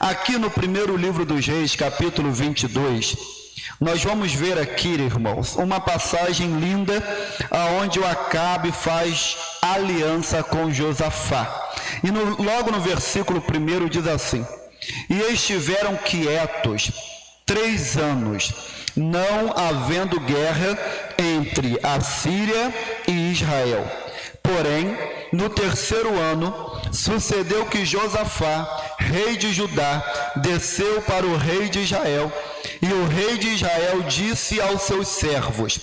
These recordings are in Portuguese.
Aqui no primeiro livro dos Reis, capítulo 22, nós vamos ver aqui, irmãos, uma passagem linda, aonde o Acabe faz aliança com Josafá. E logo no versículo 1 diz assim: e estiveram quietos 3 anos, não havendo guerra entre a Síria e Israel. Porém, no 3º ano, sucedeu que Josafá, rei de Judá, desceu para o rei de Israel, e o rei de Israel disse aos seus servos: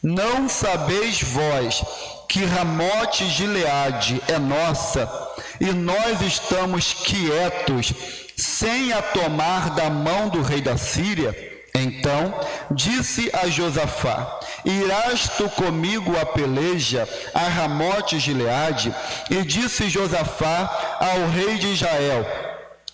não sabeis vós que Ramote Gileade é nossa, e nós estamos quietos, sem a tomar da mão do rei da Síria? Então disse a Josafá: irás tu comigo a peleja a Ramote Gileade? E disse Josafá ao rei de Israel: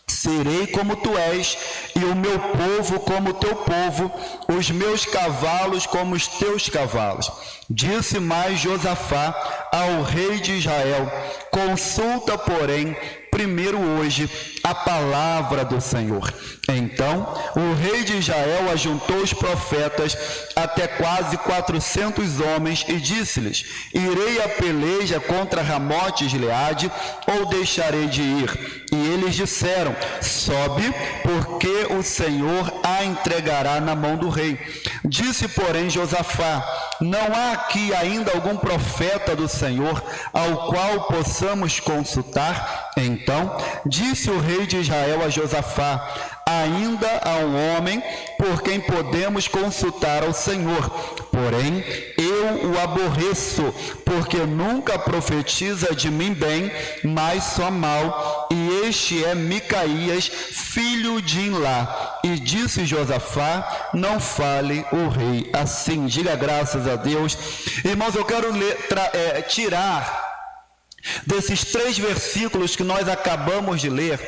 serei como tu és, e o meu povo como o teu povo, os meus cavalos como os teus cavalos. Disse mais Josafá ao rei de Israel: consulta, porém, primeiro hoje a palavra do Senhor. Então o rei de Israel ajuntou os profetas, até quase 400 homens, e disse-lhes: irei a peleja contra Ramote Gileade, ou deixarei de ir? E eles disseram: sobe, porque o Senhor a entregará na mão do rei. Disse, porém, Josafá: não há aqui ainda algum profeta do Senhor ao qual possamos consultar? Então disse o rei de Israel a Josafá: ainda há um homem por quem podemos consultar ao Senhor, porém eu o aborreço, porque nunca profetiza de mim bem, mas só mal, e este é Micaías, filho de Imlá. E disse Josafá: não fale o rei assim. Diga graças a Deus. Irmãos, eu quero tirar desses 3 versículos que nós acabamos de ler,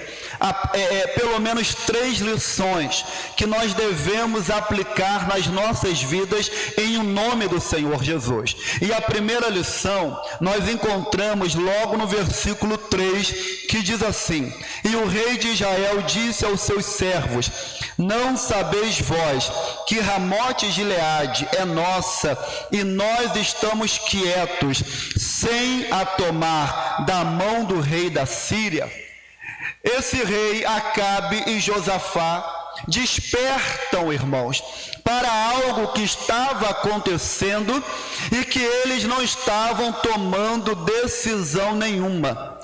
pelo menos 3 lições que nós devemos aplicar nas nossas vidas em o nome do Senhor Jesus. E a primeira lição nós encontramos logo no versículo 3, que diz assim: e o rei de Israel disse aos seus servos: não sabeis vós que Ramote Gileade é nossa, e nós estamos quietos, sem a tomar da mão do rei da Síria? Esse rei Acabe e Josafá despertam, irmãos, para algo que estava acontecendo e que eles não estavam tomando decisão nenhuma.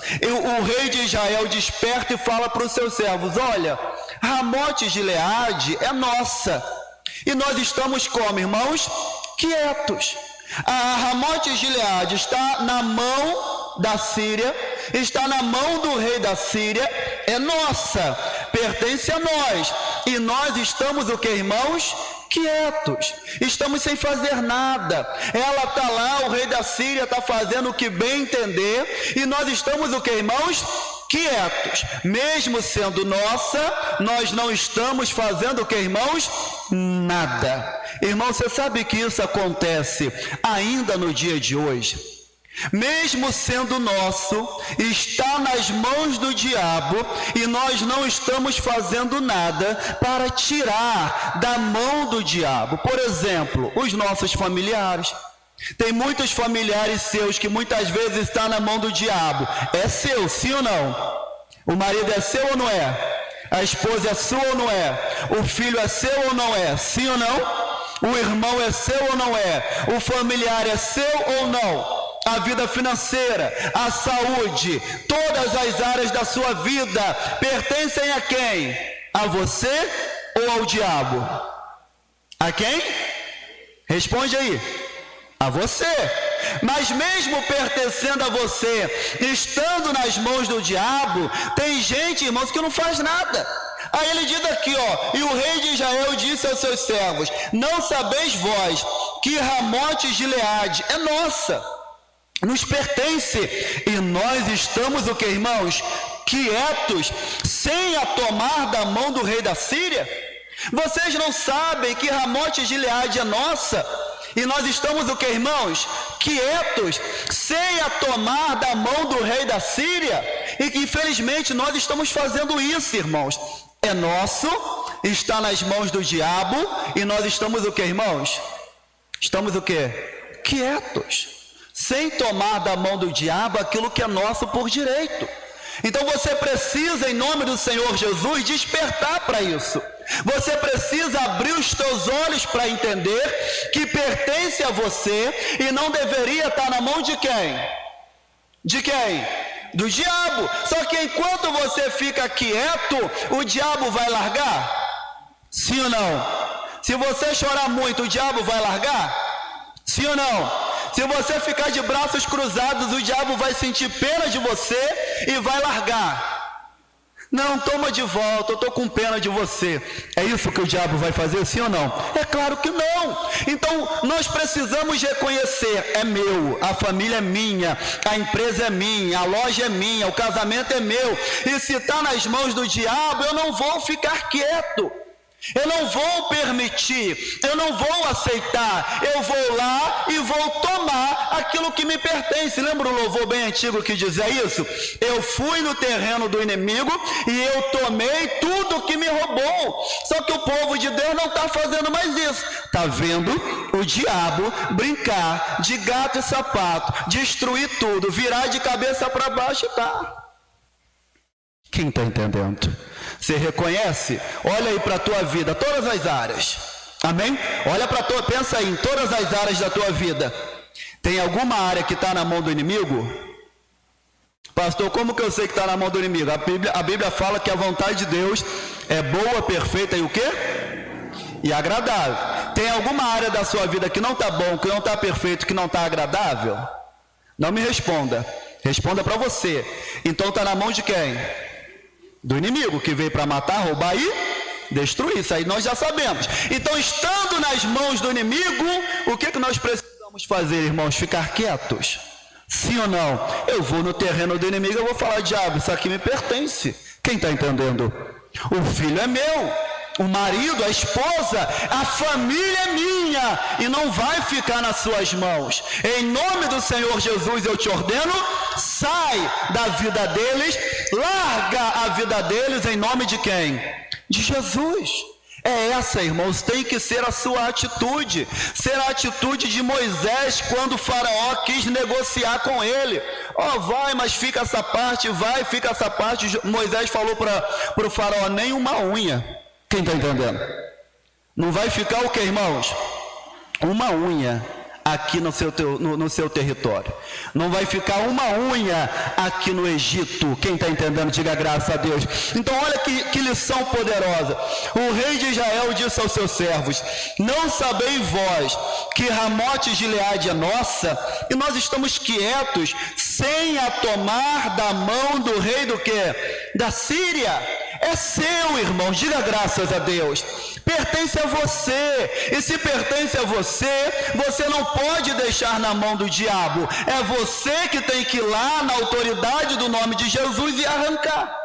O rei de Israel desperta e fala para os seus servos: olha, Ramote Gileade é nossa, e nós estamos como, irmãos? Quietos. A Ramote Gileade está na mão da Síria, está na mão do rei da Síria, é nossa, pertence a nós, e nós estamos o que, irmãos? Quietos, estamos sem fazer nada. Ela está lá, o rei da Síria está fazendo o que bem entender, e nós estamos o que, irmãos? Quietos. Mesmo sendo nossa, nós não estamos fazendo o que, irmãos? Nada. Irmão, você sabe que isso acontece ainda no dia de hoje? Mesmo sendo nosso, está nas mãos do diabo, e nós não estamos fazendo nada para tirar da mão do diabo. Por exemplo, os nossos familiares. Tem muitos familiares seus que muitas vezes estão na mão do diabo. É seu, sim ou não? O marido é seu ou não é? A esposa é sua ou não é? O filho é seu ou não é? Sim ou não? O irmão é seu ou não é? O familiar é seu ou não? A vida financeira, a saúde, todas as áreas da sua vida pertencem a quem? A você ou ao diabo? A quem? Responde aí. A você. Mas mesmo pertencendo a você, estando nas mãos do diabo, tem gente, irmãos, que não faz nada. Aí ele diz aqui, ó: e o rei de Israel disse aos seus servos: não sabeis vós que Ramote Gileade é nossa, nos pertence, e nós estamos o que, irmãos? Quietos, sem a tomar da mão do rei da Síria? Vocês não sabem que Ramote Gileade é nossa, e nós estamos o que, irmãos? Quietos, sem a tomar da mão do rei da Síria? E que infelizmente nós estamos fazendo isso, irmãos. É nosso, está nas mãos do diabo, e nós estamos o que, irmãos? Estamos o que? Quietos, sem tomar da mão do diabo aquilo que é nosso por direito. Então você precisa, em nome do Senhor Jesus, despertar para isso. Você precisa abrir os teus olhos para entender que pertence a você e não deveria estar na mão de quem? De quem? Do diabo. Só que enquanto você fica quieto, o diabo vai largar? Sim ou não? Se você chorar muito, o diabo vai largar? Sim ou não? Se você ficar de braços cruzados, o diabo vai sentir pena de você e vai largar. Não, toma de volta, eu estou com pena de você. É isso que o diabo vai fazer, sim ou não? É claro que não. Então, nós precisamos reconhecer, é meu, a família é minha, a empresa é minha, a loja é minha, o casamento é meu. E se está nas mãos do diabo, eu não vou ficar quieto. Eu não vou permitir, eu não vou aceitar, eu vou lá e vou tomar aquilo que me pertence. Lembra um louvor bem antigo que dizia isso? Eu fui no terreno do inimigo e eu tomei tudo que me roubou. Só que o povo de Deus não está fazendo mais isso. Está vendo o diabo brincar de gato e sapato, destruir tudo, virar de cabeça para baixo e tá. Quem está entendendo? Você reconhece? Olha aí para a tua vida, todas as áreas. Amém? Olha para tua, pensa aí em todas as áreas da tua vida. Tem alguma área que está na mão do inimigo? Pastor, como que eu sei que está na mão do inimigo? A Bíblia fala que a vontade de Deus é boa, perfeita e o quê? E agradável. Tem alguma área da sua vida que não está bom, que não está perfeito, que não está agradável? Não me responda. Responda para você. Então está na mão de quem? Do inimigo, que veio para matar, roubar e destruir. Isso aí nós já sabemos. Então, estando nas mãos do inimigo, o que nós precisamos fazer, irmãos? Ficar quietos? Sim ou não? Eu vou no terreno do inimigo, eu vou falar, diabo, isso aqui me pertence. Quem está entendendo? O filho é meu, o marido, a esposa, a família é minha e não vai ficar nas suas mãos. Em nome do Senhor Jesus eu te ordeno, sai da vida deles, larga a vida deles em nome de quem? De Jesus. É essa, irmãos, tem que ser a sua atitude. Ser a atitude de Moisés quando o faraó quis negociar com ele. Vai, mas fica essa parte, vai, fica essa parte. Moisés falou para o faraó, nem uma unha. Quem está entendendo? Não vai ficar o que, irmãos? Uma unha aqui no seu território. Não vai ficar uma unha aqui no Egito. Quem está entendendo, diga graças a Deus. Então olha que lição poderosa. O rei de Israel disse aos seus servos, não sabeis vós que Ramote Gileade é nossa, e nós estamos quietos, sem a tomar da mão do rei do quê? Da Síria. É seu, irmão, diga graças a Deus. Pertence a você. E se pertence a você, você não pode deixar na mão do diabo. É você que tem que ir lá na autoridade do nome de Jesus e arrancar.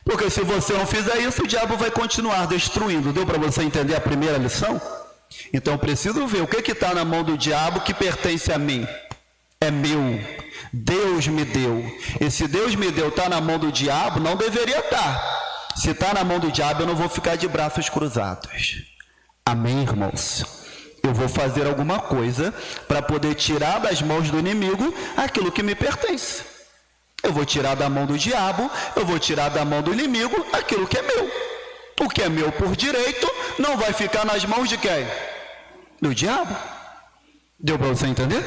Porque se você não fizer isso, o diabo vai continuar destruindo. Deu para você entender a primeira lição? Então eu preciso ver o que está na mão do diabo que pertence a mim. É meu. Deus me deu. E se Deus me deu, está na mão do diabo, não deveria estar. Se está na mão do diabo, eu não vou ficar de braços cruzados. Amém, irmãos? Eu vou fazer alguma coisa para poder tirar das mãos do inimigo aquilo que me pertence. Eu vou tirar da mão do diabo, eu vou tirar da mão do inimigo aquilo que é meu. O que é meu por direito não vai ficar nas mãos de quem? Do diabo. Deu para você entender?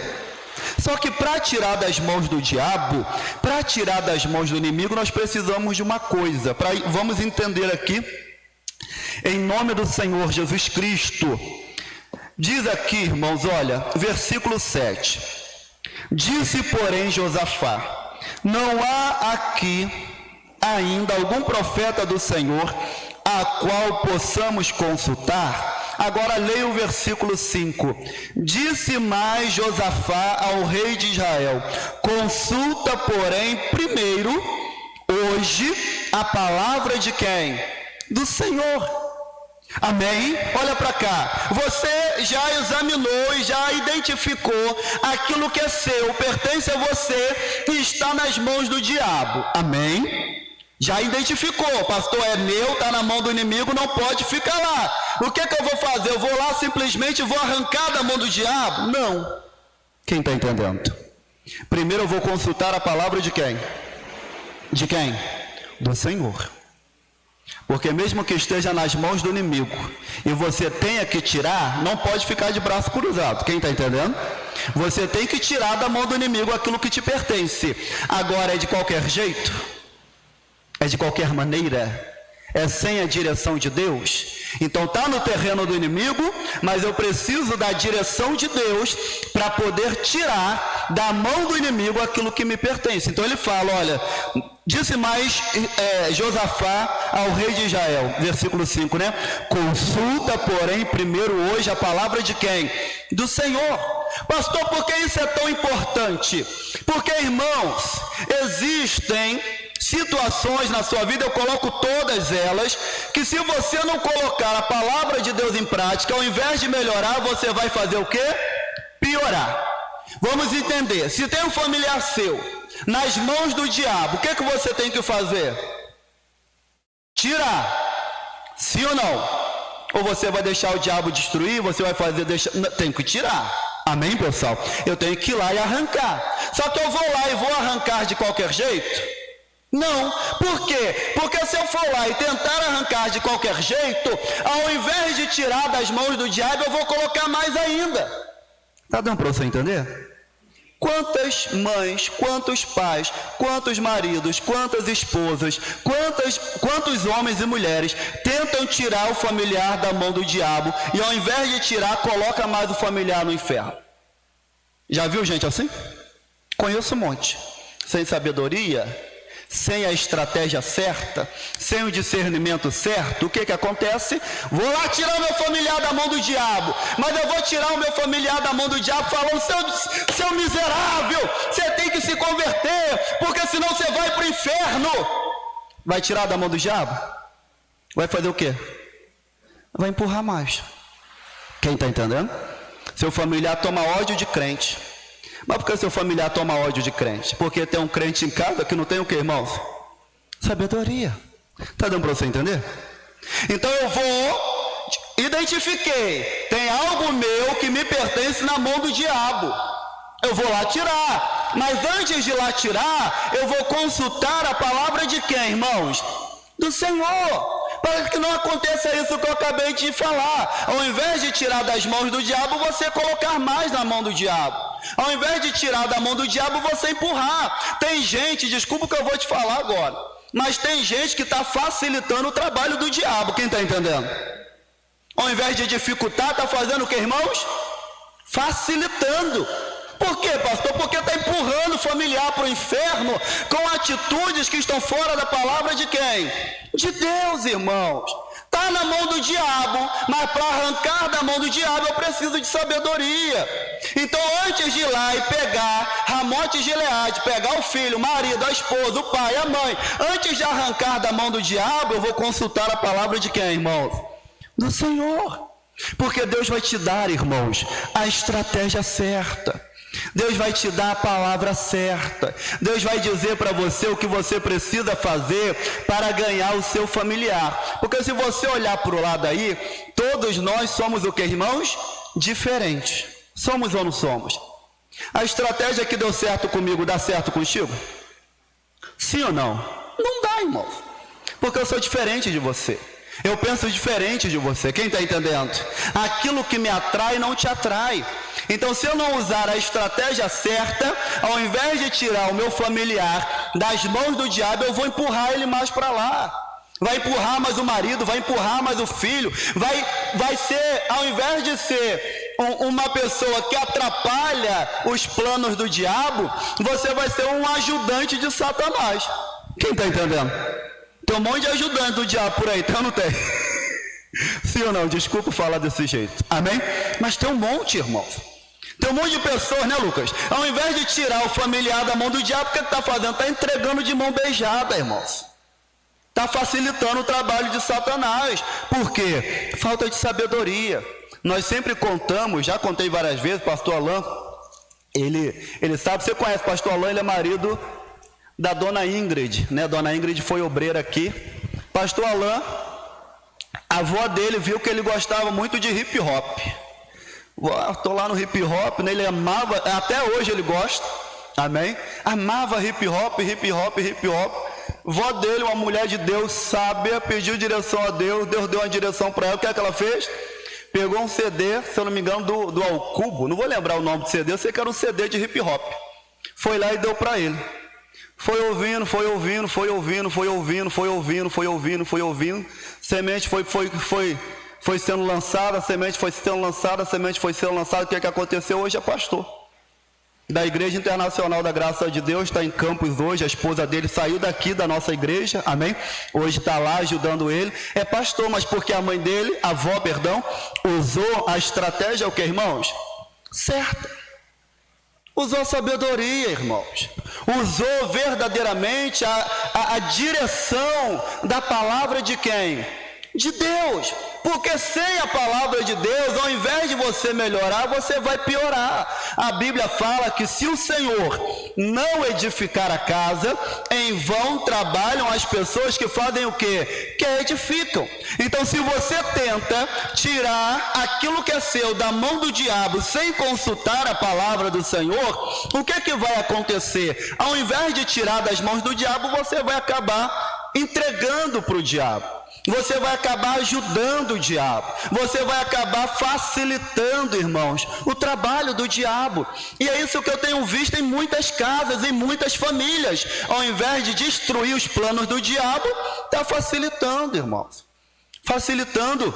Só que para tirar das mãos do diabo, para tirar das mãos do inimigo, nós precisamos de uma coisa. Vamos entender aqui, em nome do Senhor Jesus Cristo. Diz aqui, irmãos, olha, versículo 7. Disse, porém, Josafá, não há aqui ainda algum profeta do Senhor a qual possamos consultar? Agora leia o versículo 5. Disse mais Josafá ao rei de Israel, consulta, porém, primeiro, hoje, a palavra de quem? Do Senhor. Amém? Olha para cá. Você já examinou e já identificou aquilo que é seu, pertence a você e está nas mãos do diabo. Amém? Já identificou, pastor, é meu, está na mão do inimigo, não pode ficar lá. O que eu vou fazer? Eu vou lá simplesmente vou arrancar da mão do diabo? Não. Quem está entendendo? Primeiro eu vou consultar a palavra de quem? De quem? Do Senhor. Porque mesmo que esteja nas mãos do inimigo e você tenha que tirar, não pode ficar de braço cruzado. Quem está entendendo? Você tem que tirar da mão do inimigo aquilo que te pertence. Agora, é de qualquer jeito? É de qualquer maneira? É sem a direção de Deus? Então está no terreno do inimigo, mas eu preciso da direção de Deus para poder tirar da mão do inimigo aquilo que me pertence. Então ele fala, olha, disse mais Josafá ao rei de Israel, versículo 5, né? Consulta, porém, primeiro hoje a palavra de quem? Do Senhor. Pastor, por que isso é tão importante? Porque, irmãos, existem situações na sua vida, eu coloco todas elas, que se você não colocar a palavra de Deus em prática, ao invés de melhorar, você vai fazer o quê? Piorar. Vamos entender, se tem um familiar seu nas mãos do diabo, o que você tem que fazer? Tirar. Sim ou não? Ou você vai deixar o diabo destruir, você vai fazer, tem que tirar. Amém, pessoal? Eu tenho que ir lá e arrancar. Só que eu vou lá e vou arrancar de qualquer jeito? Não. Por quê? Porque se eu for lá e tentar arrancar de qualquer jeito, ao invés de tirar das mãos do diabo, eu vou colocar mais ainda. Está dando para você entender? Quantas mães, quantos pais, quantos maridos, quantas esposas, quantos homens e mulheres tentam tirar o familiar da mão do diabo e ao invés de tirar, coloca mais o familiar no inferno? Já viu gente assim? Conheço um monte. Sem sabedoria, sem a estratégia certa, sem o discernimento certo, o que acontece? Vou lá tirar meu familiar da mão do diabo, mas eu vou tirar o meu familiar da mão do diabo falando, seu miserável, você tem que se converter, porque senão você vai para o inferno. Vai tirar da mão do diabo? Vai fazer o quê? Vai empurrar mais. Quem está entendendo? Seu familiar toma ódio de crente. Mas por que seu familiar toma ódio de crente? Porque tem um crente em casa que não tem o que, irmãos? Sabedoria. Está dando para você entender? Então eu vou, identifiquei, tem algo meu que me pertence na mão do diabo. Eu vou lá tirar. Mas antes de lá tirar, eu vou consultar a palavra de quem, irmãos? Do Senhor. Para que não aconteça isso que eu acabei de falar. Ao invés de tirar das mãos do diabo, você colocar mais na mão do diabo. Ao invés de tirar da mão do diabo, você empurrar. Tem gente, desculpa o que eu vou te falar agora, mas tem gente que está facilitando o trabalho do diabo. Quem está entendendo? Ao invés de dificultar, está fazendo o que, irmãos? Facilitando. Por quê, pastor? Porque está empurrando o familiar para o inferno com atitudes que estão fora da palavra de quem? De Deus, irmãos. Está na mão do diabo, mas para arrancar da mão do diabo eu preciso de sabedoria. Então antes de ir lá e pegar Ramote e Gileade, pegar o filho, o marido, a esposa, o pai, a mãe, antes de arrancar da mão do diabo, eu vou consultar a palavra de quem, irmãos? Do Senhor. Porque Deus vai te dar, irmãos, a estratégia certa. Deus vai te dar a palavra certa. Deus vai dizer para você o que você precisa fazer para ganhar o seu familiar. Porque se você olhar para o lado aí, todos nós somos o que, irmãos? Diferentes. Somos ou não somos? A estratégia que deu certo comigo, dá certo contigo? Sim ou não? Não dá, irmãos. Porque eu sou diferente de você. Eu penso diferente de você. Quem está entendendo? Aquilo que me atrai não te atrai. Então, se eu não usar a estratégia certa, ao invés de tirar o meu familiar das mãos do diabo, eu vou empurrar ele mais para lá. Vai empurrar mais o marido, vai empurrar mais o filho, vai ser, ao invés de ser uma pessoa que atrapalha os planos do diabo, você vai ser um ajudante de Satanás. Quem está entendendo? Tem um monte de ajudante do diabo por aí, então não tem. Sim ou não? Desculpa falar desse jeito. Amém? Mas tem um monte, irmãos. Tem um monte de pessoas, né, Lucas? Ao invés de tirar o familiar da mão do diabo, o que está fazendo? Está entregando de mão beijada, irmãos. está facilitando o trabalho de Satanás. Por quê? Falta de sabedoria. Nós sempre contamos, já contei várias vezes, pastor Alain, ele sabe, você conhece pastor Alain, ele é marido da dona Ingrid, né? Dona Ingrid foi obreira aqui. Pastor Alain, a avó dele viu que ele gostava muito de hip hop. Estou lá no hip hop, né? Ele amava, até hoje ele gosta, amém? Amava hip hop. Vó dele, uma mulher de Deus sábia, pediu direção a Deus, Deus deu uma direção para ela. O que é que ela fez? Pegou um CD, se eu não me engano, do Alcubo, não vou lembrar o nome do CD, eu sei que era um CD de hip hop. Foi lá e deu para ele. Foi ouvindo. Semente foi sendo lançada, semente foi sendo lançada. O que é que aconteceu? Hoje é pastor da Igreja Internacional da Graça de Deus, está em Campos hoje. A esposa dele saiu daqui da nossa igreja, amém? Hoje está lá ajudando ele, é pastor, mas porque a mãe dele, a avó, perdão, usou a estratégia, o que, irmãos? Certa. Usou sabedoria, irmãos. Usou verdadeiramente a direção da palavra de quem? De Deus. Porque sem a palavra de Deus, ao invés de você melhorar, você vai piorar. A Bíblia fala que se o Senhor não edificar a casa, em vão trabalham as pessoas que fazem o quê? Que edificam. Então, se você tenta tirar aquilo que é seu da mão do diabo, sem consultar a palavra do Senhor, o que é que vai acontecer? Ao invés de tirar das mãos do diabo, você vai acabar entregando para o diabo. Você vai acabar ajudando o diabo. Você vai acabar facilitando, irmãos, o trabalho do diabo. E é isso que eu tenho visto em muitas casas, em muitas famílias. Ao invés de destruir os planos do diabo, está facilitando, irmãos. Facilitando,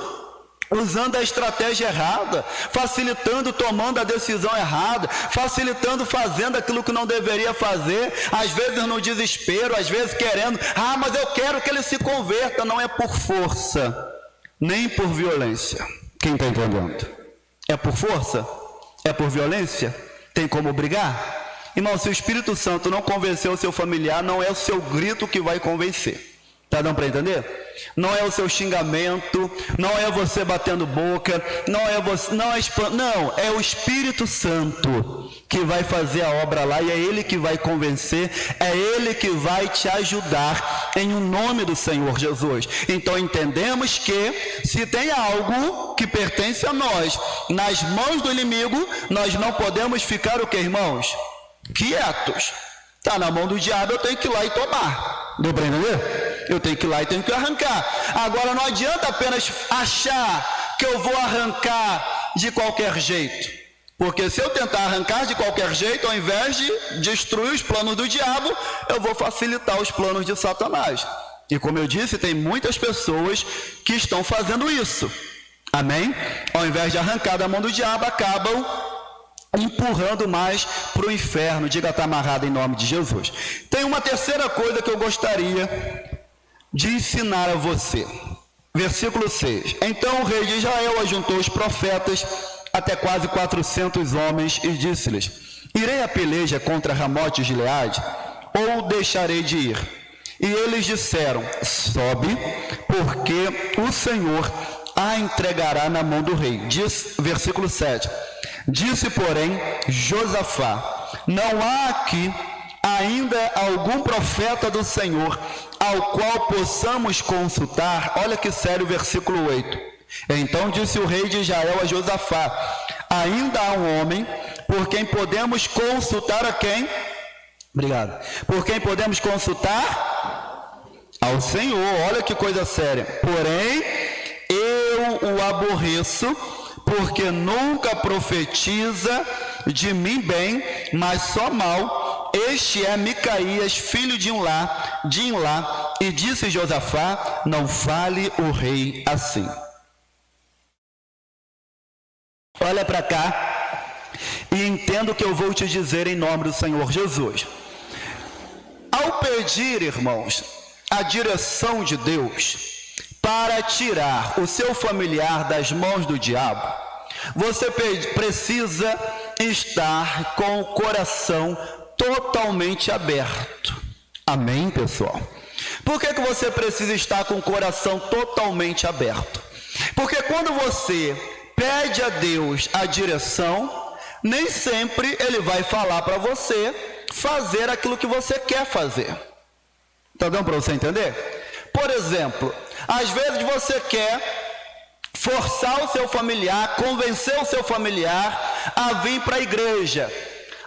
usando a estratégia errada, facilitando, tomando a decisão errada, facilitando, fazendo aquilo que não deveria fazer, às vezes no desespero, às vezes querendo, mas eu quero que ele se converta. Não é por força, nem por violência. Quem está entendendo? É por força? É por violência? Tem como brigar? Irmão, se o Espírito Santo não convenceu o seu familiar, não é o seu grito que vai convencer. Está dando para entender? Não é o seu xingamento, não é você batendo boca, não é o Espírito Santo que vai fazer a obra lá, e é Ele que vai convencer, é Ele que vai te ajudar, em nome do Senhor Jesus. Então entendemos que se tem algo que pertence a nós, nas mãos do inimigo, nós não podemos ficar o que, irmãos? Quietos. Está na mão do diabo, eu tenho que ir lá e tomar. Deu para entender? Eu tenho que ir lá e tenho que arrancar. Agora não adianta apenas achar que eu vou arrancar de qualquer jeito. Porque se eu tentar arrancar de qualquer jeito, ao invés de destruir os planos do diabo, eu vou facilitar os planos de Satanás. E como eu disse, tem muitas pessoas que estão fazendo isso. Amém? Ao invés de arrancar da mão do diabo, acabam empurrando mais para o inferno. Diga, está amarrado em nome de Jesus. Tem uma terceira coisa que eu gostaria de ensinar a você. Versículo 6. Então o rei de Israel ajuntou os profetas, até quase 400 homens, e disse-lhes: irei a peleja contra Ramote de Gileade, ou deixarei de ir? E eles disseram: sobe, porque o Senhor a entregará na mão do rei. Versículo 7. Disse, porém, Josafá: não há aqui ainda algum profeta do Senhor ao qual possamos consultar? Olha que sério o versículo 8. Então disse o rei de Israel a Josafá: ainda há um homem por quem podemos consultar. A quem? Obrigado. Por quem podemos consultar? Ao Senhor. Olha que coisa séria. Porém, eu o aborreço, porque nunca profetiza de mim bem, mas só mal. Este é Micaías, filho de Imlá. E disse Josafá: não fale o rei assim. Olha para cá e entenda o que eu vou te dizer em nome do Senhor Jesus. Ao pedir, irmãos, a direção de Deus para tirar o seu familiar das mãos do diabo, você precisa estar com o coração totalmente aberto. Amém, pessoal? Por que você precisa estar com o coração totalmente aberto? Porque quando você pede a Deus a direção, nem sempre Ele vai falar para você fazer aquilo que você quer fazer. Está dando para você entender? Por exemplo, às vezes você quer forçar o seu familiar, convencer o seu familiar a vir para a igreja.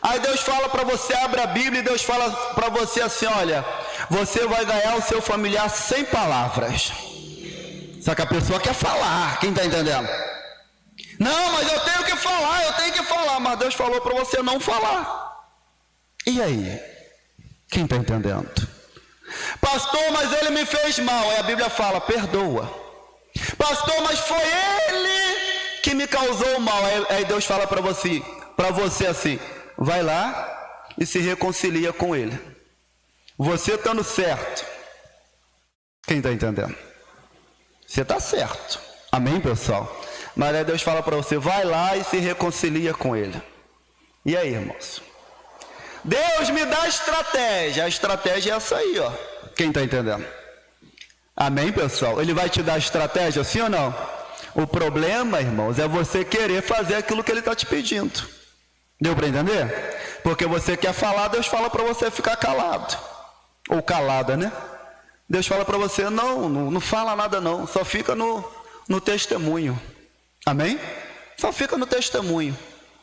Aí Deus fala para você, abre a Bíblia, e Deus fala para você assim: olha, você vai ganhar o seu familiar sem palavras. Só que a pessoa quer falar, quem está entendendo? Não, mas eu tenho que falar, mas Deus falou para você não falar. E aí? Quem está entendendo? Pastor, mas ele me fez mal. Aí a Bíblia fala, perdoa. Pastor, mas foi ele que me causou mal. Aí Deus fala para você assim, vai lá e se reconcilia com ele. Você estando certo. Quem está entendendo? Você está certo. Amém, pessoal? Mas aí Deus fala para você, vai lá e se reconcilia com ele. E aí, irmãos? Deus me dá estratégia. A estratégia é essa aí, ó. Quem está entendendo? Amém, pessoal? Ele vai te dar estratégia, sim ou não? O problema, irmãos, é você querer fazer aquilo que ele está te pedindo. Deu para entender? Porque você quer falar, Deus fala para você ficar calado. Ou calada, né? Deus fala para você, não fala nada não, só fica no testemunho. Amém? Só fica no testemunho.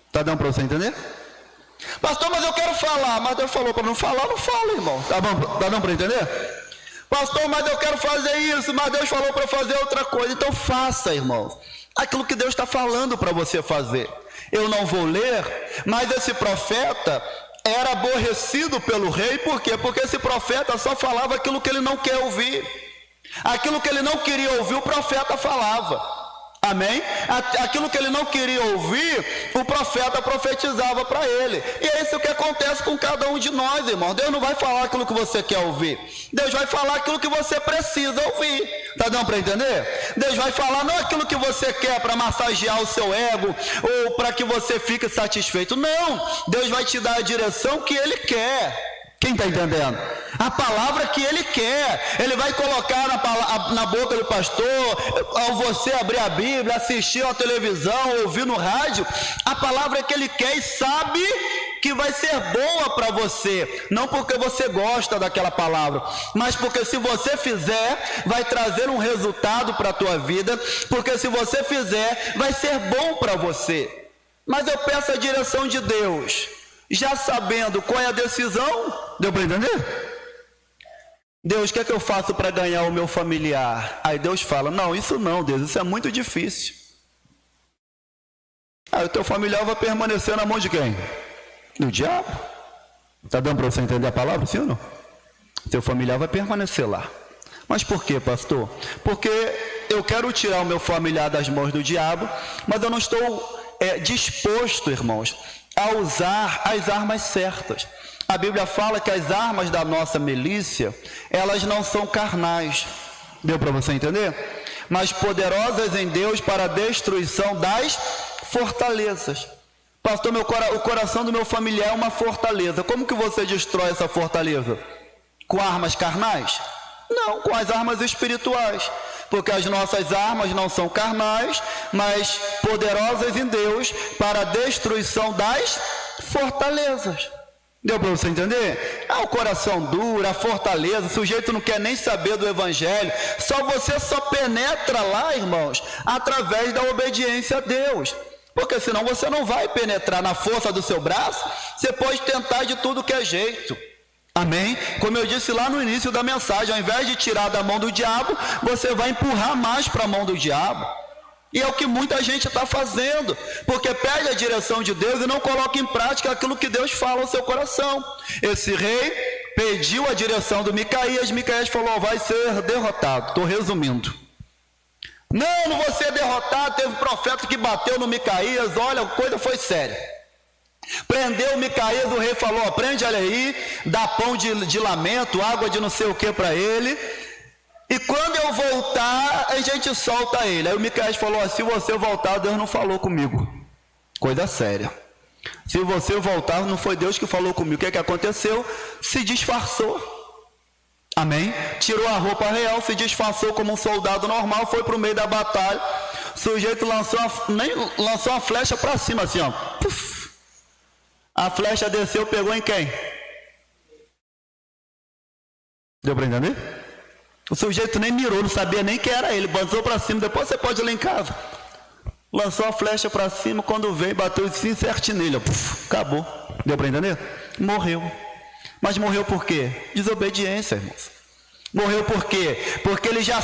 Está dando para você entender? Pastor, mas eu quero falar. Mas Deus falou para não falar, não fala, irmão. Tá dando para entender? Pastor, mas eu quero fazer isso, mas Deus falou para fazer outra coisa. Então faça, irmãos, aquilo que Deus está falando para você fazer. Eu não vou ler, mas esse profeta era aborrecido pelo rei. Por quê? Porque esse profeta só falava aquilo que ele não quer ouvir. Aquilo que ele não queria ouvir, o profeta falava. Amém? Aquilo que ele não queria ouvir, o profeta profetizava para ele. E é isso que acontece com cada um de nós, irmão. Deus não vai falar aquilo que você quer ouvir. Deus vai falar aquilo que você precisa ouvir. Está dando para entender? Deus vai falar não aquilo que você quer para massagear o seu ego ou para que você fique satisfeito. Não. Deus vai te dar a direção que Ele quer. Quem está entendendo? A palavra que Ele quer. Ele vai colocar na boca do pastor, ao você abrir a Bíblia, assistir a televisão, ouvir no rádio, a palavra que Ele quer e sabe que vai ser boa para você. Não porque você gosta daquela palavra, mas porque se você fizer, vai trazer um resultado para a tua vida, porque se você fizer, vai ser bom para você. Mas eu peço a direção de Deus, já sabendo qual é a decisão. Deu para entender? Deus, o que é que eu faço para ganhar o meu familiar? Aí Deus fala, não, isso não, Deus, isso é muito difícil. Aí o teu familiar vai permanecer na mão de quem? Do diabo. Está dando para você entender a palavra, sim ou não? Teu familiar vai permanecer lá. Mas por quê, pastor? Porque eu quero tirar o meu familiar das mãos do diabo, mas eu não estou disposto, irmãos, a usar as armas certas. A Bíblia fala que as armas da nossa milícia, elas não são carnais. Deu para você entender? Mas poderosas em Deus para a destruição das fortalezas. Pastor, o coração do meu familiar é uma fortaleza. Como que você destrói essa fortaleza? Com armas carnais? Não, com as armas espirituais. Porque as nossas armas não são carnais, mas poderosas em Deus para a destruição das fortalezas. Deu para você entender? O coração duro, a fortaleza, o sujeito não quer nem saber do evangelho. Você só penetra lá, irmãos, através da obediência a Deus. Porque senão você não vai penetrar na força do seu braço. Você pode tentar de tudo que é jeito. Amém? Como eu disse lá no início da mensagem, ao invés de tirar da mão do diabo, você vai empurrar mais para a mão do diabo. E é o que muita gente está fazendo, porque pede a direção de Deus e não coloca em prática aquilo que Deus fala ao seu coração. Esse rei pediu a direção do Micaías, Micaías falou, vai ser derrotado. Estou resumindo. Não vou ser derrotado, teve um profeta que bateu no Micaías, olha, a coisa foi séria. Prendeu o Micaías, o rei falou, prende ele aí, dá pão de lamento, água de não sei o que para ele. E quando eu voltar, a gente solta ele. Aí o Micaías falou, se você voltar, Deus não falou comigo. Coisa séria. Se você voltar, não foi Deus que falou comigo. O que aconteceu? Se disfarçou. Amém? Tirou a roupa real, se disfarçou como um soldado normal, foi para o meio da batalha. O sujeito lançou uma flecha para cima, assim, ó. Puf. A flecha desceu, pegou em quem? Deu para entender? O sujeito nem mirou, não sabia nem quem era ele. Lançou para cima, depois você pode ir lá em casa. Lançou a flecha para cima, quando veio, bateu assim certinho nele. Puf, acabou. Deu para entender? Morreu. Mas morreu por quê? Desobediência, irmãos. Morreu por quê? Porque ele já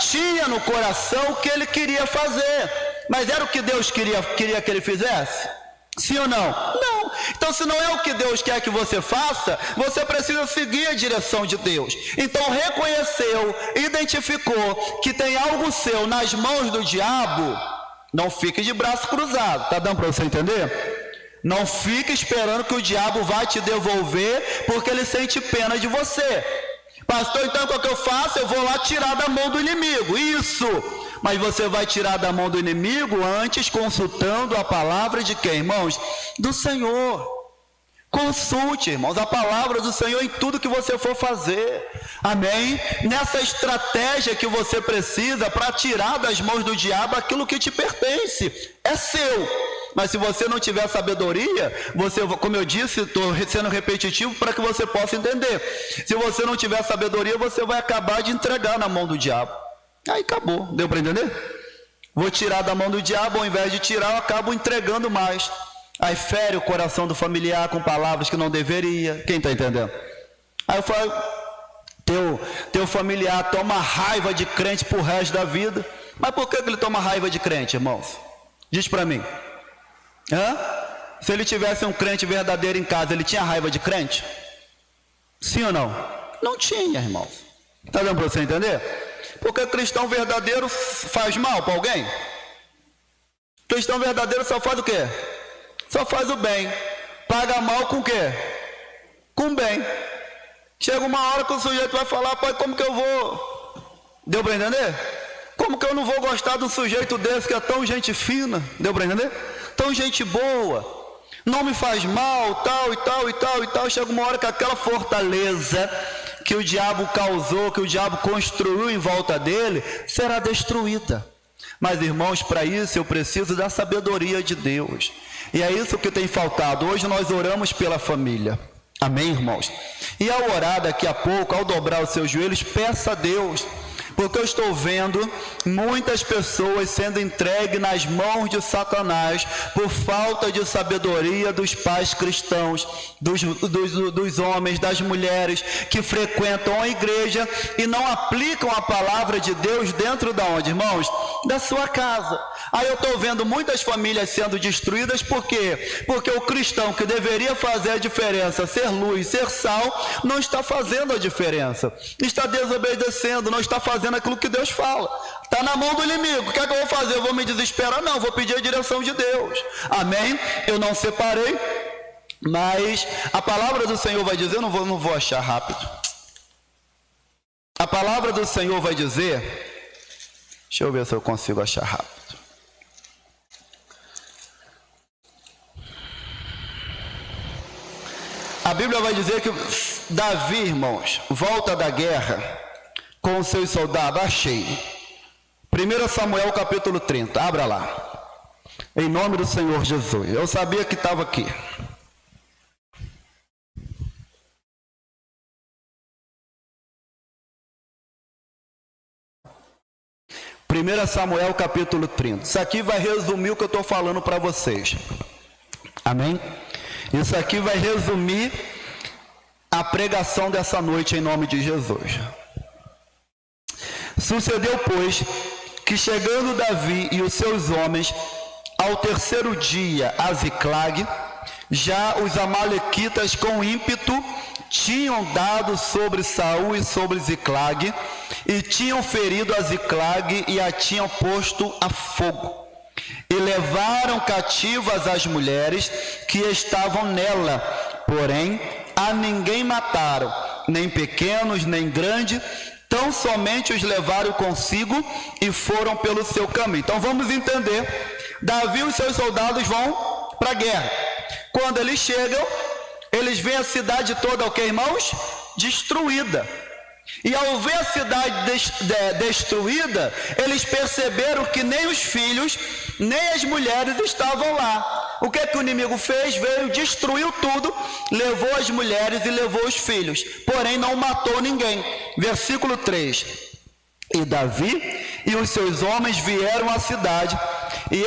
tinha no coração o que ele queria fazer. Mas era o que Deus queria que ele fizesse? Sim ou não? Não. Então, se não é o que Deus quer que você faça, você precisa seguir a direção de Deus. Então, reconheceu, identificou que tem algo seu nas mãos do diabo, não fique de braço cruzado. Está dando para você entender? Não fique esperando que o diabo vai te devolver, porque ele sente pena de você. Pastor, então o que eu faço? Eu vou lá tirar da mão do inimigo. Isso! Mas você vai tirar da mão do inimigo antes consultando a palavra de quem, irmãos? Do Senhor. Consulte, irmãos, a palavra do Senhor em tudo que você for fazer. Amém? Nessa estratégia que você precisa para tirar das mãos do diabo aquilo que te pertence. É seu. Mas se você não tiver sabedoria, você, como eu disse, estou sendo repetitivo para que você possa entender. Se você não tiver sabedoria, você vai acabar de entregar na mão do diabo. Aí acabou, deu para entender? Vou tirar da mão do diabo, ao invés de tirar, eu acabo entregando mais. Aí fere o coração do familiar com palavras que não deveria. Quem está entendendo? Aí eu falo, teu familiar toma raiva de crente pro resto da vida. Mas por que ele toma raiva de crente, irmãos? Diz para mim. Se ele tivesse um crente verdadeiro em casa, ele tinha raiva de crente? Sim ou não? Não tinha, irmãos. Está dando para você entender? Porque cristão verdadeiro faz mal para alguém? Cristão verdadeiro só faz o quê? Só faz o bem. Paga mal com o quê? Com bem. Chega uma hora que o sujeito vai falar, pai, como que eu vou? Deu para entender? Como que eu não vou gostar de um sujeito desse que é tão gente fina? Deu para entender? Tão gente boa, não me faz mal, tal e tal e tal e tal. Chega uma hora que aquela fortaleza que o diabo causou, que o diabo construiu em volta dele, será destruída. Mas, irmãos, para isso eu preciso da sabedoria de Deus. E é isso que tem faltado. Hoje nós oramos pela família. Amém, irmãos? E ao orar daqui a pouco, ao dobrar os seus joelhos, peça a Deus. Porque eu estou vendo muitas pessoas sendo entregues nas mãos de Satanás por falta de sabedoria dos pais cristãos, dos homens, das mulheres que frequentam a igreja e não aplicam a palavra de Deus dentro da onde, irmãos? Da sua casa. Aí eu estou vendo muitas famílias sendo destruídas, por quê? Porque o cristão que deveria fazer a diferença, ser luz, ser sal, não está fazendo a diferença, está desobedecendo, não está fazendo aquilo que Deus fala, está na mão do inimigo. O que é que eu vou fazer? Eu vou me desesperar? Não, vou pedir a direção de Deus. Amém? Eu não separei, mas a palavra do Senhor vai dizer, eu não vou achar rápido. A palavra do Senhor vai dizer, deixa eu ver se eu consigo achar rápido. A Bíblia vai dizer que Davi, irmãos, volta da guerra com os seus soldados. Achei. 1 Samuel capítulo 30. Abra lá. Em nome do Senhor Jesus. Eu sabia que estava aqui. Primeira Samuel capítulo 30. Isso aqui vai resumir o que eu estou falando para vocês. Amém? Isso aqui vai resumir a pregação dessa noite em nome de Jesus. Sucedeu, pois, que chegando Davi e os seus homens ao terceiro dia a Ziclag, já os amalequitas com ímpeto tinham dado sobre Saul e sobre Ziclag, e tinham ferido a Ziclag e a tinham posto a fogo. E levaram cativas as mulheres que estavam nela, porém a ninguém mataram, nem pequenos, nem grandes, tão somente os levaram consigo e foram pelo seu caminho. Então vamos entender, Davi e os seus soldados vão para a guerra. Quando eles chegam, eles veem a cidade toda, o que, irmãos? destruída. E ao ver a cidade destruída, eles perceberam que nem os filhos, nem as mulheres estavam lá. O que o inimigo fez? Veio, destruiu tudo, levou as mulheres e levou os filhos, porém não matou ninguém. Versículo 3. E Davi e os seus homens vieram à cidade, e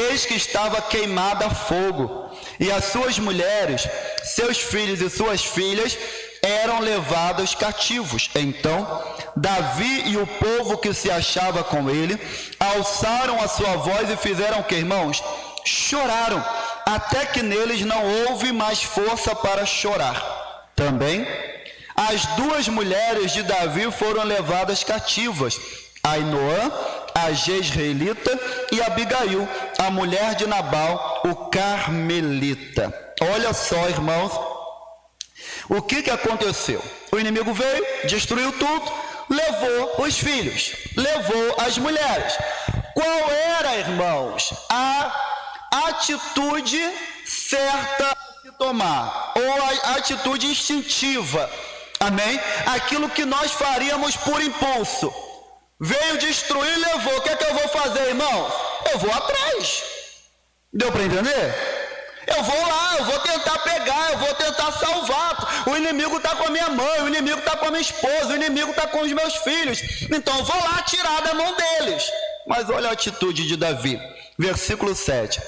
eis que estava queimada a fogo, e as suas mulheres, seus filhos e suas filhas eram levados cativos. Então Davi e o povo que se achava com ele alçaram a sua voz e fizeram o que, irmãos? Choraram, até que neles não houve mais força para chorar. Também as duas mulheres de Davi foram levadas cativas, Ainoã, a jezreelita, e Abigail, a mulher de Nabal, o carmelita. Olha só, irmãos, o que aconteceu? O inimigo veio, destruiu tudo, levou os filhos, levou as mulheres. Qual era, irmãos, a atitude certa a se tomar, ou a atitude instintiva? Amém? Aquilo que nós faríamos por impulso. Veio destruir e levou. O que eu vou fazer, irmãos? Eu vou atrás. Deu para entender? Eu vou lá, eu vou tentar pegar, eu vou tentar salvar. O inimigo está com a minha mãe, o inimigo está com a minha esposa, o inimigo está com os meus filhos. Então eu vou lá tirar da mão deles. Mas olha a atitude de Davi. Versículo 7.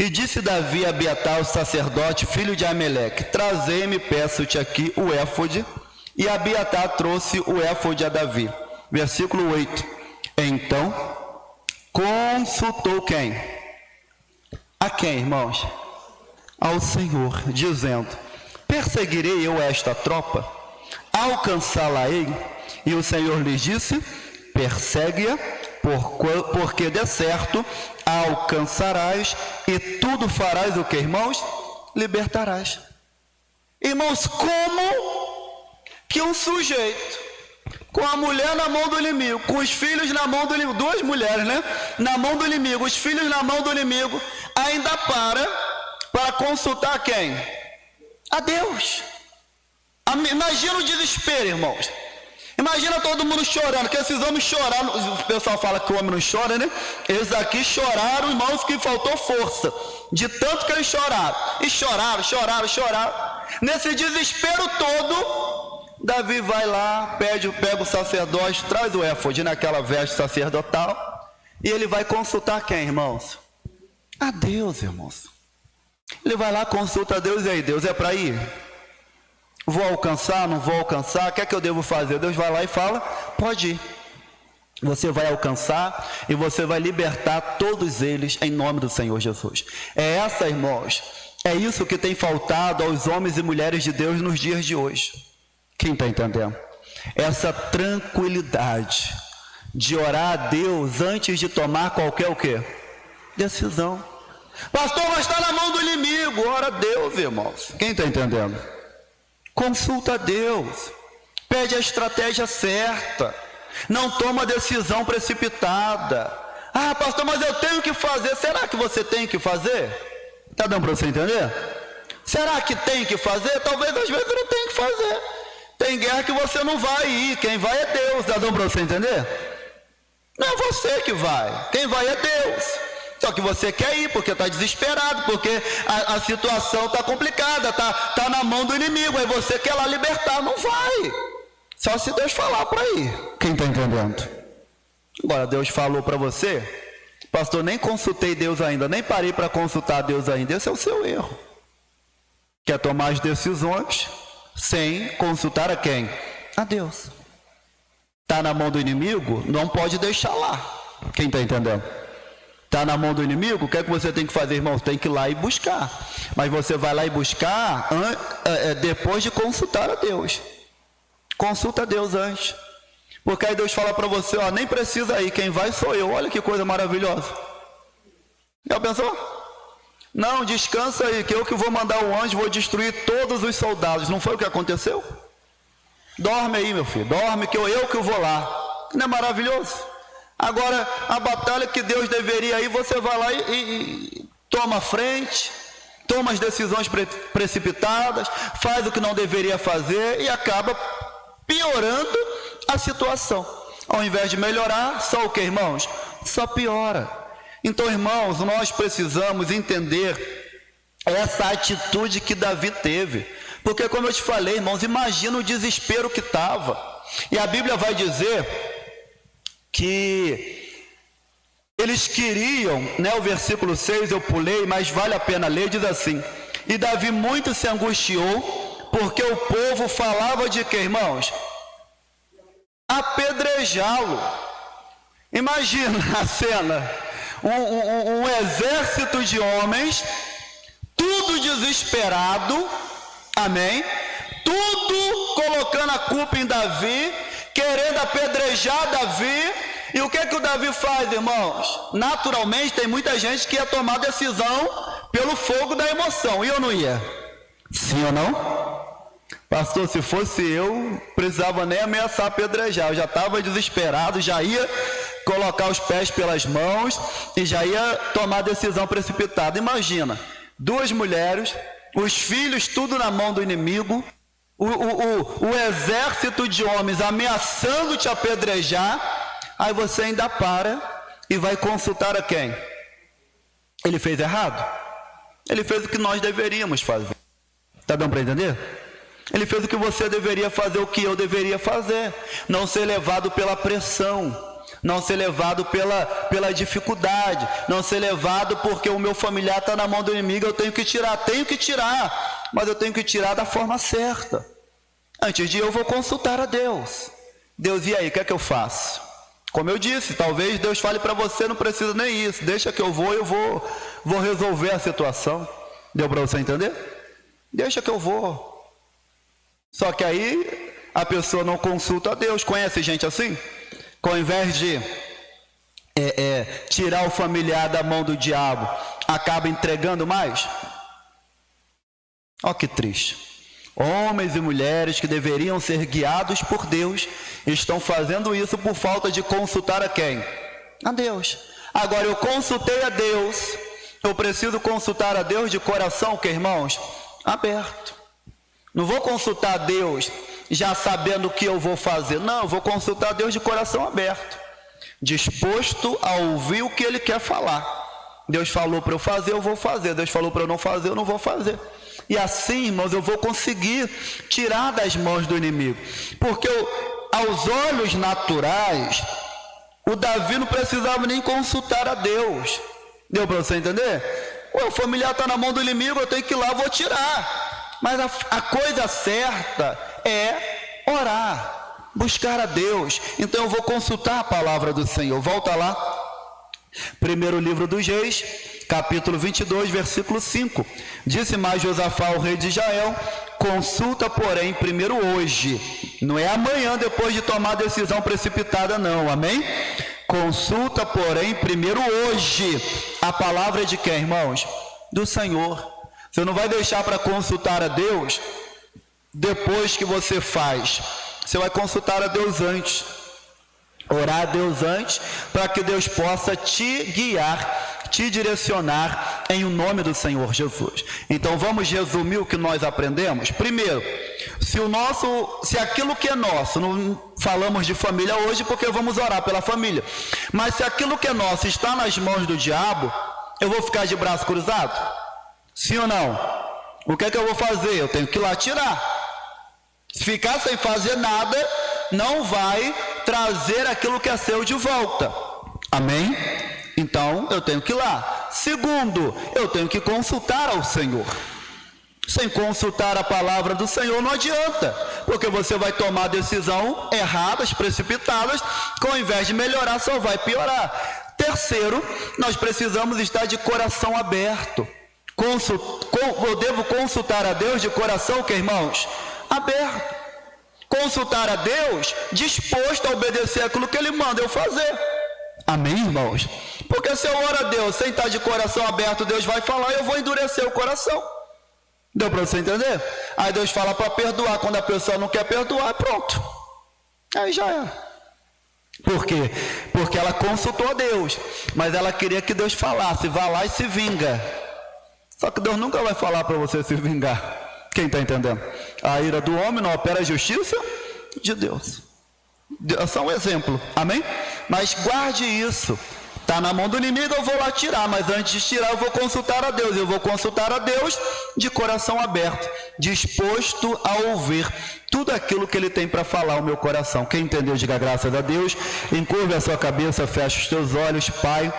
E disse Davi a Abiatar, o sacerdote, filho de Ameleque: trazei-me, peço-te aqui, o éfode. E Abiatar trouxe o éfode a Davi. Versículo 8. Então consultou quem? A quem, irmãos? Ao Senhor, dizendo: perseguirei eu esta tropa? Alcançá-la-ei? E o Senhor lhes disse: persegue-a, porque de certo a alcançarás, e tudo farás o que, irmãos? Libertarás. Irmãos, como que um sujeito com a mulher na mão do inimigo, com os filhos na mão do inimigo, duas mulheres, né? Na mão do inimigo, os filhos na mão do inimigo, ainda para consultar quem? A Deus. Imagina o desespero, irmãos. Imagina todo mundo chorando, que esses homens choraram. O pessoal fala que o homem não chora, né? Eles aqui choraram, irmãos, que faltou força, de tanto que eles choraram. E choraram. Nesse desespero todo, Davi vai lá, pega o sacerdote, traz o éfode naquela veste sacerdotal, e ele vai consultar quem, irmãos? A Deus, irmãos. Ele vai lá, consulta a Deus, e aí, Deus, é para ir? Vou alcançar, não vou alcançar? O que é que eu devo fazer? Deus vai lá e fala: pode ir. Você vai alcançar e você vai libertar todos eles em nome do Senhor Jesus. É essa, irmãos, é isso que tem faltado aos homens e mulheres de Deus nos dias de hoje. Quem está entendendo? Essa tranquilidade de orar a Deus antes de tomar qualquer o quê? Decisão. Pastor, mas está na mão do inimigo. Ora a Deus, irmãos. Quem está entendendo? Consulta a Deus. Pede a estratégia certa. Não toma decisão precipitada. Ah, pastor, mas eu tenho que fazer. Será que você tem que fazer? Está dando para você entender? Será que tem que fazer? Talvez às vezes não tem que fazer. Tem guerra que você não vai ir. Quem vai é Deus. Está dando para você entender? Não é você que vai. Quem vai é Deus. Só que você quer ir porque está desesperado, porque a situação está complicada, está na mão do inimigo, aí você quer lá libertar, não vai. Só se Deus falar para ir. Quem está entendendo? Agora, Deus falou para você: pastor, nem consultei Deus ainda, nem parei para consultar Deus ainda. Esse é o seu erro. Quer tomar as decisões sem consultar a quem? A Deus. Está na mão do inimigo, não pode deixar lá. Quem está entendendo? Está na mão do inimigo, o que é que você tem que fazer, irmão? Tem que ir lá e buscar. Mas você vai lá e buscar depois de consultar a Deus. Consulta a Deus antes. Porque aí Deus fala para você: ó, nem precisa ir, quem vai sou eu. Olha que coisa maravilhosa. Já pensou? Não, descansa aí, que eu que vou mandar o anjo, vou destruir todos os soldados. Não foi o que aconteceu? Dorme aí, meu filho, dorme, que eu que vou lá. Não é maravilhoso? Agora, a batalha que Deus deveria ir, você vai lá e toma a frente, toma as decisões precipitadas, faz o que não deveria fazer e acaba piorando a situação. Ao invés de melhorar, só o que, irmãos? Só piora. Então, irmãos, nós precisamos entender essa atitude que Davi teve. Porque, como eu te falei, irmãos, imagina o desespero que estava. E a Bíblia vai dizer que eles queriam, né, o versículo 6 eu pulei, mas vale a pena ler, diz assim: e Davi muito se angustiou, porque o povo falava de quê, irmãos? Apedrejá-lo. Imagina a cena, um exército de homens, tudo desesperado, amém? Tudo colocando a culpa em Davi, querendo apedrejar Davi. E o que é que o Davi faz, irmãos? Naturalmente tem muita gente que ia tomar decisão pelo fogo da emoção, e eu não ia? Sim ou não? Pastor, se fosse eu, precisava nem ameaçar apedrejar, eu já estava desesperado, já ia colocar os pés pelas mãos e já ia tomar decisão precipitada. Imagina, duas mulheres, os filhos tudo na mão do inimigo, o exército de homens ameaçando te apedrejar, aí você ainda para e vai consultar a quem? Ele fez errado? Ele fez o que nós deveríamos fazer. Está dando para entender? Ele fez o que você deveria fazer, o que eu deveria fazer. Não ser levado pela pressão, não ser levado pela dificuldade, não ser levado porque o meu familiar está na mão do inimigo, eu tenho que tirar, mas eu tenho que tirar da forma certa. Antes de eu vou consultar a Deus. Deus, e aí, o que é que eu faço? Como eu disse, talvez Deus fale para você, não precisa nem isso, deixa que eu vou resolver a situação. Deu para você entender? Deixa que eu vou. Só que aí a pessoa não consulta a Deus. Conhece gente assim? Que ao invés de tirar o familiar da mão do diabo, acaba entregando mais? Ó que triste. Homens e mulheres que deveriam ser guiados por Deus estão fazendo isso por falta de consultar a quem? A Deus. Agora eu consultei a Deus, eu preciso consultar a Deus de coração, que irmãos? Aberto. Não vou consultar a Deus já sabendo o que eu vou fazer. Não, eu vou consultar a Deus de coração aberto, disposto a ouvir o que Ele quer falar. Deus falou para eu fazer, eu vou fazer. Deus falou para eu não fazer, eu não vou fazer. E assim, irmãos, eu vou conseguir tirar das mãos do inimigo. Porque aos olhos naturais, o Davi não precisava nem consultar a Deus. Deu para você entender? O familiar está na mão do inimigo, eu tenho que ir lá, vou tirar. Mas a coisa certa é orar, buscar a Deus. Então eu vou consultar a palavra do Senhor. Volta lá, primeiro livro dos Reis, capítulo 22, versículo 5. Disse mais Josafá ao rei de Israel: consulta, porém, primeiro hoje. Não é amanhã, depois de tomar decisão precipitada, não, amém? Consulta, porém, primeiro hoje. A palavra é de quem, irmãos? Do Senhor. Você não vai deixar para consultar a Deus depois que você faz. Você vai consultar a Deus antes. Orar a Deus antes, para que Deus possa te guiar, te direcionar em o nome do Senhor Jesus. Então vamos resumir o que nós aprendemos. Primeiro, se aquilo que é nosso, não falamos de família hoje porque vamos orar pela família, mas se aquilo que é nosso está nas mãos do diabo, eu vou ficar de braço cruzado? Sim ou não? O que é que eu vou fazer? Eu tenho que ir lá tirar. Se ficar sem fazer nada, não vai trazer aquilo que é seu de volta. Amém? Então, eu tenho que ir lá. Segundo, eu tenho que consultar ao Senhor. Sem consultar a palavra do Senhor não adianta, porque você vai tomar decisão erradas, precipitadas, que ao invés de melhorar, só vai piorar. Terceiro, nós precisamos estar de coração aberto. Eu devo consultar a Deus de coração, que irmãos? Aberto. Consultar a Deus disposto a obedecer aquilo que Ele manda eu fazer. Amém, irmãos? Porque se eu oro a Deus sem estar de coração aberto, Deus vai falar e eu vou endurecer o coração. Deu para você entender? Aí Deus fala para perdoar, quando a pessoa não quer perdoar, pronto. Aí já é. Por quê? Porque ela consultou a Deus, mas ela queria que Deus falasse: vá lá e se vinga. Só que Deus nunca vai falar para você se vingar. Quem está entendendo? A ira do homem não opera a justiça de Deus. É só um exemplo, amém? Mas guarde isso. Está na mão do inimigo, eu vou lá tirar, mas antes de tirar eu vou consultar a Deus. Eu vou consultar a Deus de coração aberto, disposto a ouvir tudo aquilo que Ele tem para falar ao meu coração. Quem entendeu, diga graças a Deus. Encurve a sua cabeça, feche os teus olhos. Pai,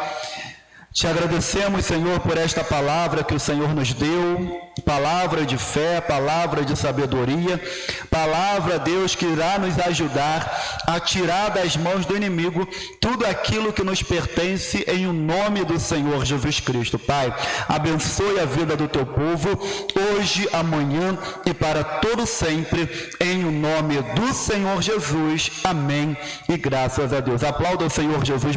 te agradecemos, Senhor, por esta palavra que o Senhor nos deu, palavra de fé, palavra de sabedoria, palavra, Deus, que irá nos ajudar a tirar das mãos do inimigo tudo aquilo que nos pertence em o nome do Senhor Jesus Cristo. Pai, abençoe a vida do teu povo, hoje, amanhã e para todo sempre, em o nome do Senhor Jesus. Amém e graças a Deus. Aplauda o Senhor Jesus.